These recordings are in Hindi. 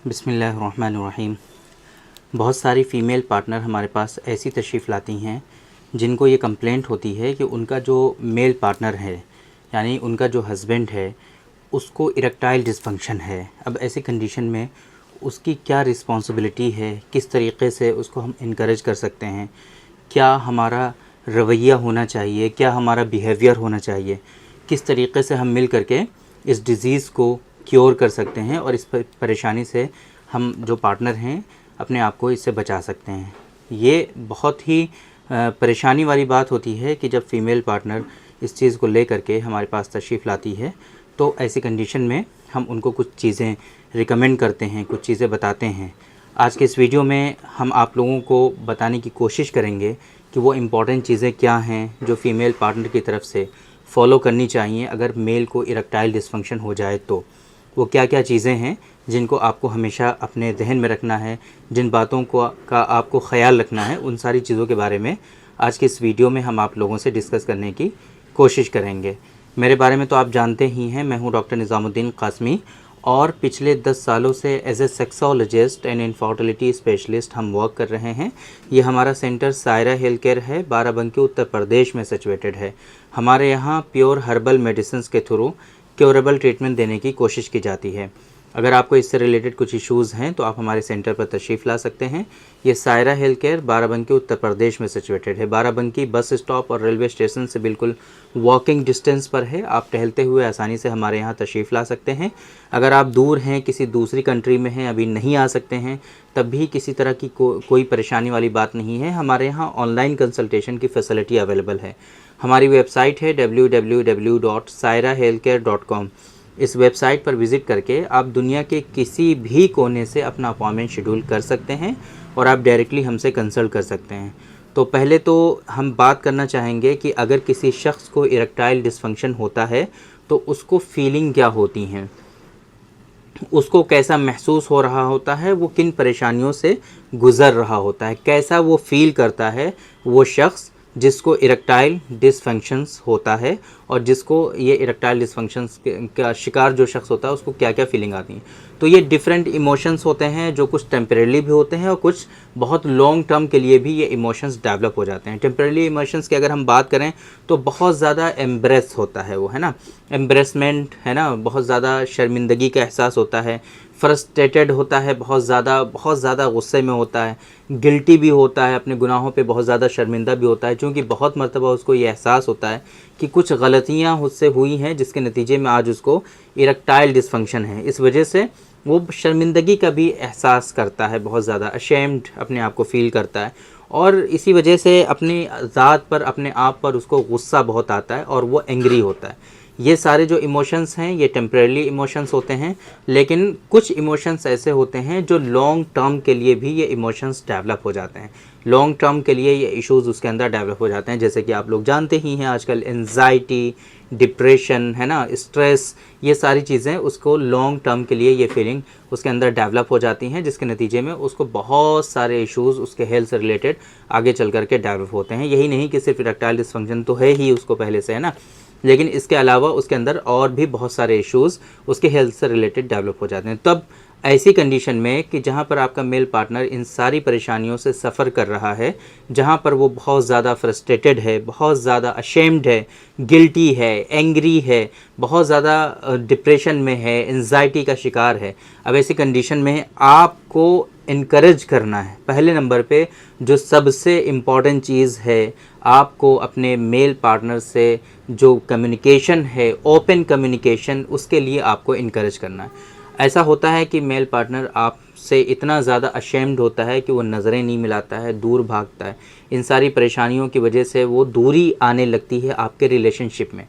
बिस्मिल्लाहिर्रहमानिर्रहीम। बहुत सारी फ़ीमेल पार्टनर हमारे पास ऐसी तशरीफ़ लाती हैं जिनको ये कंप्लेंट होती है कि उनका जो मेल पार्टनर है, यानी उनका जो हस्बैंड है, उसको इरेक्टाइल डिसफंक्शन है। अब ऐसी कंडीशन में उसकी क्या रिस्पॉन्सिबिलिटी है, किस तरीक़े से उसको हम इनकरेज कर सकते हैं, क्या हमारा रवैया होना चाहिए, क्या हमारा बिहेवियर होना चाहिए, किस तरीक़े से हम मिल करके इस डिज़ीज़ को क्योर कर सकते हैं और इस परेशानी से हम जो पार्टनर हैं अपने आप को इससे बचा सकते हैं। ये बहुत ही परेशानी वाली बात होती है कि जब फ़ीमेल पार्टनर इस चीज़ को ले करके हमारे पास तशरीफ़ लाती है, तो ऐसी कंडीशन में हम उनको कुछ चीज़ें रिकमेंड करते हैं, कुछ चीज़ें बताते हैं। आज के इस वीडियो में हम आप लोगों को बताने की कोशिश करेंगे कि वो इम्पॉर्टेंट चीज़ें क्या हैं जो फ़ीमेल पार्टनर की तरफ से फ़ॉलो करनी चाहिए अगर मेल को इरेक्टाइल डिसफंक्शन हो जाए तो। वो क्या क्या चीज़ें हैं जिनको आपको हमेशा अपने जहन में रखना है, जिन बातों को का आपको ख़याल रखना है, उन सारी चीज़ों के बारे में आज के इस वीडियो में हम आप लोगों से डिस्कस करने की कोशिश करेंगे। मेरे बारे में तो आप जानते ही हैं, मैं हूं डॉक्टर निज़ामुद्दीन कासमी और पिछले 10 सालों से as a sexologist and infertility specialist हम वर्क कर रहे हैं। ये हमारा सेंटर सायरा हेल्थ केयर है, बाराबंकी उत्तर प्रदेश में सिचुएटेड है। हमारे यहाँ प्योर हर्बल मेडिसिन के थ्रू क्योरेबल ट्रीटमेंट देने की कोशिश की जाती है। अगर आपको इससे रिलेटेड कुछ इश्यूज़ हैं तो आप हमारे सेंटर पर तशरीफ़ ला सकते हैं। ये सायरा हेल्थ केयर बाराबंकी उत्तर प्रदेश में सिचुएटेड है। बाराबंकी बस स्टॉप और रेलवे स्टेशन से बिल्कुल वॉकिंग डिस्टेंस पर है। आप टहलते हुए आसानी से हमारे यहाँ तशरीफ़ ला सकते हैं। अगर आप दूर हैं, किसी दूसरी कंट्री में हैं, अभी नहीं आ सकते हैं, तब भी किसी तरह की कोई परेशानी वाली बात नहीं है। हमारे यहाँ ऑनलाइन कंसल्टेशन की फ़ैसिलिटी अवेलेबल है। हमारी वेबसाइट है www.sairahealthcare.com। इस वेबसाइट पर विज़िट करके आप दुनिया के किसी भी कोने से अपना अपॉइंटमेंट शेड्यूल कर सकते हैं और आप डायरेक्टली हमसे कंसल्ट कर सकते हैं। तो पहले तो हम बात करना चाहेंगे कि अगर किसी शख्स को इरेक्टाइल डिसफंक्शन होता है तो उसको फीलिंग क्या होती हैं, उसको कैसा महसूस हो रहा होता है, वो किन परेशानियों से गुज़र रहा होता है, कैसा वो फ़ील करता है वो शख्स जिसको इरेक्टाइल डिसफंक्शंस होता है, और जिसको ये इरेक्टाइल डिसफंक्शंस का शिकार जो शख्स होता है उसको क्या क्या फीलिंग आती हैं। तो ये डिफरेंट इमोशंस होते हैं जो कुछ टेम्परेरी भी होते हैं और कुछ बहुत लॉन्ग टर्म के लिए भी ये इमोशंस डेवलप हो जाते हैं। टेम्परेरी इमोशंस की अगर हम बात करें तो बहुत ज़्यादा एम्ब्रेस होता है वो, है ना, एम्ब्रेसमेंट, है ना, बहुत ज़्यादा शर्मिंदगी का एहसास होता है, फ्रस्ट्रेटेड होता है, बहुत ज़्यादा गुस्से में होता है, गिल्टी भी होता है, अपने गुनाहों पे बहुत ज़्यादा शर्मिंदा भी होता है, क्योंकि बहुत मरतबा उसको ये एहसास होता है कि कुछ गलतियाँ उससे हुई हैं जिसके नतीजे में आज उसको इरेक्टाइल डिसफंक्शन है। इस वजह से वो शर्मिंदगी का भी एहसास करता है, बहुत ज़्यादा अशेम्ड अपने आप को फ़ील करता है, और इसी वजह से अपनी ज़ात पर, अपने आप पर उसको गुस्सा बहुत आता है और वो एंग्री होता है। ये सारे जो इमोशंस हैं ये टेम्परेरी इमोशंस होते हैं, लेकिन कुछ इमोशंस ऐसे होते हैं जो लॉन्ग टर्म के लिए भी ये इमोशंस डेवलप हो जाते हैं। लॉन्ग टर्म के लिए ये इश्यूज़ उसके अंदर डेवलप हो जाते हैं, जैसे कि आप लोग जानते ही हैं आजकल एंजाइटी, डिप्रेशन, है ना, स्ट्रेस, ये सारी चीज़ें उसको लॉन्ग टर्म के लिए ये फीलिंग उसके अंदर डेवलप हो जाती हैं, जिसके नतीजे में उसको बहुत सारे इश्यूज़ उसके हेल्थ से रिलेटेड आगे चल कर के डेवलप होते हैं। यही नहीं कि सिर्फ इरेक्टाइल डिसफंक्शन तो है ही उसको पहले से, है ना, लेकिन इसके अलावा उसके अंदर और भी बहुत सारे इश्यूज़ उसके हेल्थ से रिलेटेड डेवलप हो जाते हैं। तब ऐसी कंडीशन में कि जहाँ पर आपका मेल पार्टनर इन सारी परेशानियों से सफ़र कर रहा है, जहाँ पर वो बहुत ज़्यादा फ्रस्ट्रेटेड है, बहुत ज़्यादा अशेम्ड है, गिल्टी है, एंग्री है, बहुत ज़्यादा डिप्रेशन में है, एंजाइटी का शिकार है, अब ऐसी कंडीशन में आपको इनकरेज करना है। पहले नंबर पे जो सबसे इम्पॉर्टेंट चीज़ है, आपको अपने मेल पार्टनर से जो कम्युनिकेशन है, ओपन कम्युनिकेशन, उसके लिए आपको इनकरेज करना है। ऐसा होता है कि मेल पार्टनर आपसे इतना ज़्यादा अशेम्ड होता है कि वो नज़रें नहीं मिलाता है, दूर भागता है। इन सारी परेशानियों की वजह से वो दूरी आने लगती है आपके रिलेशनशिप में।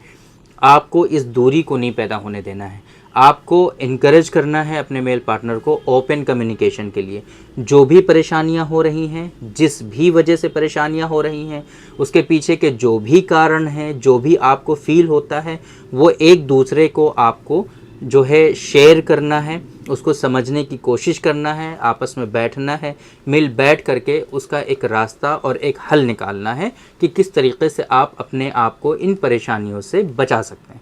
आपको इस दूरी को नहीं पैदा होने देना है। आपको इनकरेज करना है अपने मेल पार्टनर को ओपन कम्युनिकेशन के लिए। जो भी परेशानियां हो रही हैं, जिस भी वजह से परेशानियां हो रही हैं, उसके पीछे के जो भी कारण हैं, जो भी आपको फील होता है, वो एक दूसरे को आपको जो है शेयर करना है, उसको समझने की कोशिश करना है, आपस में बैठना है, बैठ करके उसका एक रास्ता और एक हल निकालना है कि किस तरीक़े से आप अपने आप को इन परेशानियों से बचा सकते हैं।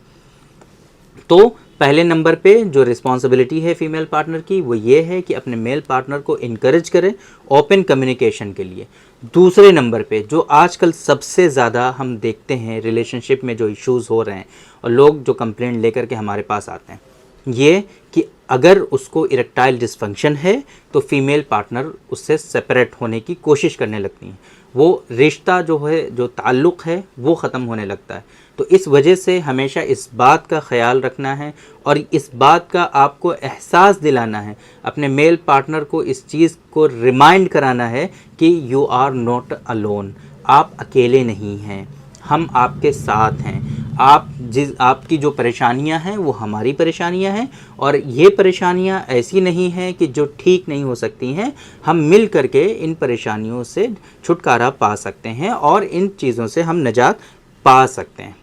तो पहले नंबर पे जो रिस्पॉन्सिबिलिटी है फीमेल पार्टनर की वो ये है कि अपने मेल पार्टनर को इनकरेज करें ओपन कम्युनिकेशन के लिए। दूसरे नंबर पे जो आजकल सबसे ज़्यादा हम देखते हैं रिलेशनशिप में जो इश्यूज़ हो रहे हैं और लोग जो कंप्लेंट लेकर के हमारे पास आते हैं, ये कि अगर उसको इरेक्टाइल डिसफंक्शन है तो फीमेल पार्टनर उससे सेपरेट होने की कोशिश करने लगती हैं, वो रिश्ता जो है, जो ताल्लुक़ है वो ख़त्म होने लगता है। तो इस वजह से हमेशा इस बात का ख्याल रखना है और इस बात का आपको एहसास दिलाना है, अपने मेल पार्टनर को इस चीज़ को रिमाइंड कराना है कि यू आर नॉट अलोन, आप अकेले नहीं हैं, हम आपके साथ हैं। आपकी जो परेशानियां हैं वो हमारी परेशानियां हैं और ये परेशानियां ऐसी नहीं हैं कि जो ठीक नहीं हो सकती हैं। हम मिल करके इन परेशानियों से छुटकारा पा सकते हैं और इन चीज़ों से हम निजात पा सकते हैं।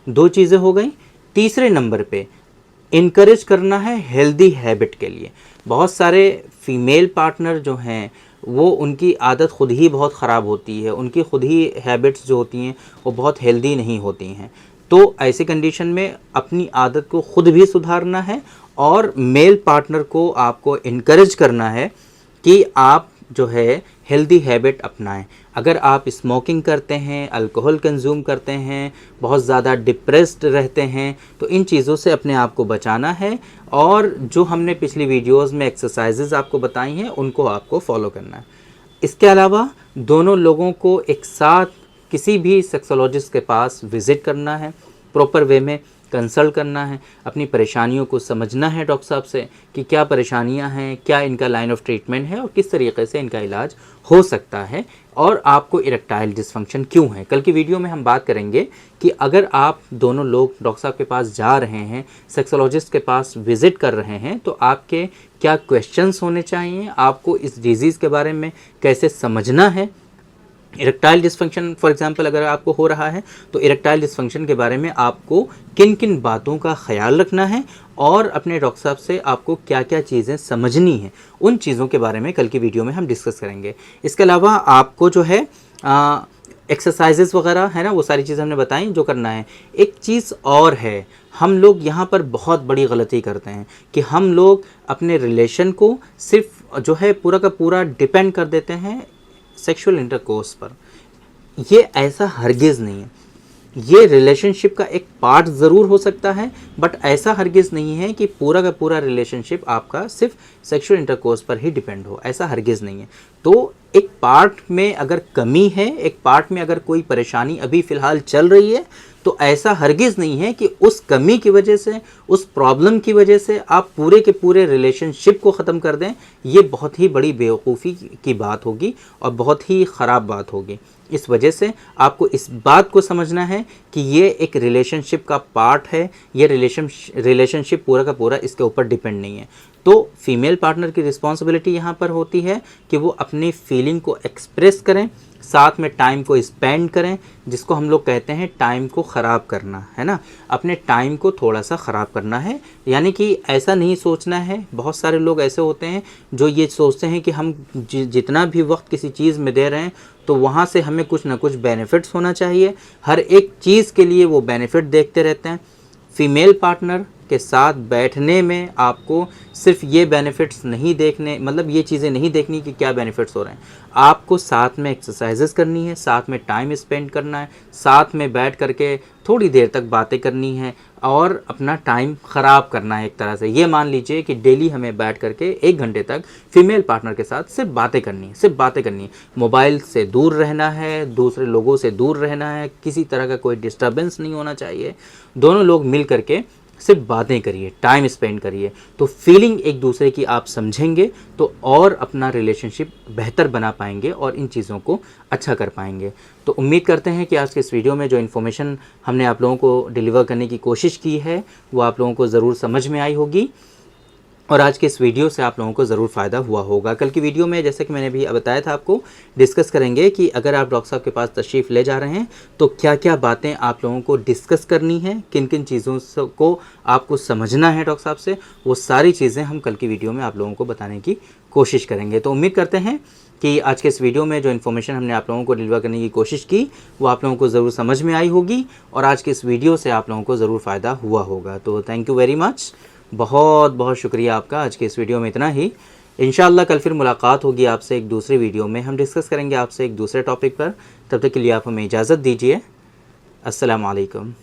2 चीज़ें हो गई। तीसरे नंबर पे इनकरेज करना है हेल्दी हैबिट के लिए। बहुत सारे फीमेल पार्टनर जो हैं वो उनकी आदत खुद ही बहुत ख़राब होती है, उनकी खुद ही हैबिट्स जो होती हैं वो बहुत हेल्दी नहीं होती हैं। तो ऐसी कंडीशन में अपनी आदत को खुद भी सुधारना है और मेल पार्टनर को आपको इनकरेज करना है कि आप जो है हेल्दी हैबिट अपनाएं। अगर आप स्मोकिंग करते हैं, अल्कोहल कंज्यूम करते हैं, बहुत ज़्यादा डिप्रेस्ड रहते हैं, तो इन चीज़ों से अपने आप को बचाना है और जो हमने पिछली वीडियोस में एक्सरसाइजेज आपको बताई हैं उनको आपको फॉलो करना है। इसके अलावा दोनों लोगों को एक साथ किसी भी सेक्सोलॉजिस्ट के पास विज़िट करना है, प्रॉपर वे में कंसल्ट करना है, अपनी परेशानियों को समझना है डॉक्टर साहब से कि क्या परेशानियां हैं, क्या इनका लाइन ऑफ ट्रीटमेंट है और किस तरीके से इनका इलाज हो सकता है और आपको इरेक्टाइल डिसफंक्शन क्यों है। कल की वीडियो में हम बात करेंगे कि अगर आप दोनों लोग डॉक्टर साहब के पास जा रहे हैं, सेक्सोलॉजिस्ट के पास विज़िट कर रहे हैं, तो आपके क्या क्वेश्चंस होने चाहिए, आपको इस डिजीज़ के बारे में कैसे समझना है। इरेक्टाइल डिसफंक्शन फॉर एग्जांपल अगर आपको हो रहा है तो इरेक्टाइल डिसफंक्शन के बारे में आपको किन किन बातों का ख्याल रखना है और अपने डॉक्टर साहब से आपको क्या क्या चीज़ें समझनी हैं, उन चीज़ों के बारे में कल की वीडियो में हम डिस्कस करेंगे। इसके अलावा आपको जो है एक्सरसाइजेस वगैरह है ना, वो सारी चीज़ें हमने बताई जो करना है। एक चीज़ और है, हम लोग यहाँ पर बहुत बड़ी गलती करते हैं कि हम लोग अपने रिलेशन को सिर्फ जो है पूरा का पूरा डिपेंड कर देते हैं सेक्सुअल इंटरकोर्स पर। ये ऐसा हरगिज़ नहीं है। ये रिलेशनशिप का एक पार्ट ज़रूर हो सकता है बट ऐसा हरगिज़ नहीं है कि पूरा का पूरा रिलेशनशिप आपका सिर्फ सेक्सुअल इंटरकोर्स पर ही डिपेंड हो, ऐसा हरगिज़ नहीं है। तो एक पार्ट में अगर कमी है, एक पार्ट में अगर कोई परेशानी अभी फ़िलहाल चल रही है, तो ऐसा हरगिज़ नहीं है कि उस कमी की वजह से, उस प्रॉब्लम की वजह से आप पूरे के पूरे रिलेशनशिप को ख़त्म कर दें। ये बहुत ही बड़ी बेवकूफ़ी की बात होगी और बहुत ही ख़राब बात होगी। इस वजह से आपको इस बात को समझना है कि ये एक रिलेशनशिप का पार्ट है, ये रिलेशनशिप पूरा का पूरा इसके ऊपर डिपेंड नहीं है। तो फीमेल पार्टनर की रिस्पॉन्सिबिलिटी यहाँ पर होती है कि वो अपनी फीलिंग को एक्सप्रेस करें, साथ में टाइम को स्पेंड करें, जिसको हम लोग कहते हैं टाइम को ख़राब करना, है ना। अपने टाइम को थोड़ा सा ख़राब करना है, यानी कि ऐसा नहीं सोचना है। बहुत सारे लोग ऐसे होते हैं जो ये सोचते हैं कि हम जितना भी वक्त किसी चीज़ में दे रहे हैं तो वहाँ से हमें कुछ ना कुछ बेनिफिट्स होना चाहिए। हर एक चीज़ के लिए वो बेनिफिट देखते रहते हैं। फीमेल पार्टनर के साथ बैठने में आपको सिर्फ ये बेनिफिट्स नहीं देखने, मतलब ये चीज़ें नहीं देखनी कि क्या बेनिफिट्स हो रहे हैं। आपको साथ में एक्सरसाइजेस करनी है, साथ में टाइम स्पेंड करना है, साथ में बैठ करके थोड़ी देर तक बातें करनी है और अपना टाइम ख़राब करना है। एक तरह से ये मान लीजिए कि डेली हमें बैठ करके 1 घंटे तक फीमेल पार्टनर के साथ सिर्फ बातें करनी है, सिर्फ बातें करनी है। मोबाइल से दूर रहना है, दूसरे लोगों से दूर रहना है, किसी तरह का कोई डिस्टर्बेंस नहीं होना चाहिए। दोनों लोग मिल करके सिर्फ बातें करिए, टाइम स्पेंड करिए, तो फीलिंग एक दूसरे की आप समझेंगे तो और अपना रिलेशनशिप बेहतर बना पाएंगे और इन चीज़ों को अच्छा कर पाएंगे। तो उम्मीद करते हैं कि आज के इस वीडियो में जो इन्फॉर्मेशन हमने आप लोगों को डिलीवर करने की कोशिश की है वो आप लोगों को ज़रूर समझ में आई होगी। और आज के इस वीडियो से आप लोगों को ज़रूर फ़ायदा हुआ होगा। कल की वीडियो में जैसे कि मैंने भी बताया था आपको, डिस्कस करेंगे कि अगर आप डॉक्टर साहब के पास तशरीफ़ ले जा रहे हैं तो क्या क्या बातें आप लोगों को डिस्कस करनी है, किन किन चीज़ों को आपको समझना है डॉक्टर साहब से, वो सारी चीज़ें हम कल की वीडियो में आप लोगों को बताने की कोशिश करेंगे। तो उम्मीद करते हैं कि आज के इस वीडियो में जो इन्फॉर्मेशन हमने आप लोगों को डिलीवर करने की कोशिश की वो आप लोगों को ज़रूर समझ में आई होगी और आज के इस वीडियो से आप लोगों को ज़रूर फ़ायदा हुआ होगा। तो थैंक यू वेरी मच, बहुत बहुत शुक्रिया आपका। आज के इस वीडियो में इतना ही। इंशाअल्लाह कल फिर मुलाकात होगी आपसे एक दूसरे वीडियो में, हम डिस्कस करेंगे आपसे एक दूसरे टॉपिक पर। तब तक के लिए आप हमें इजाज़त दीजिए। अस्सलाम वालेकुम।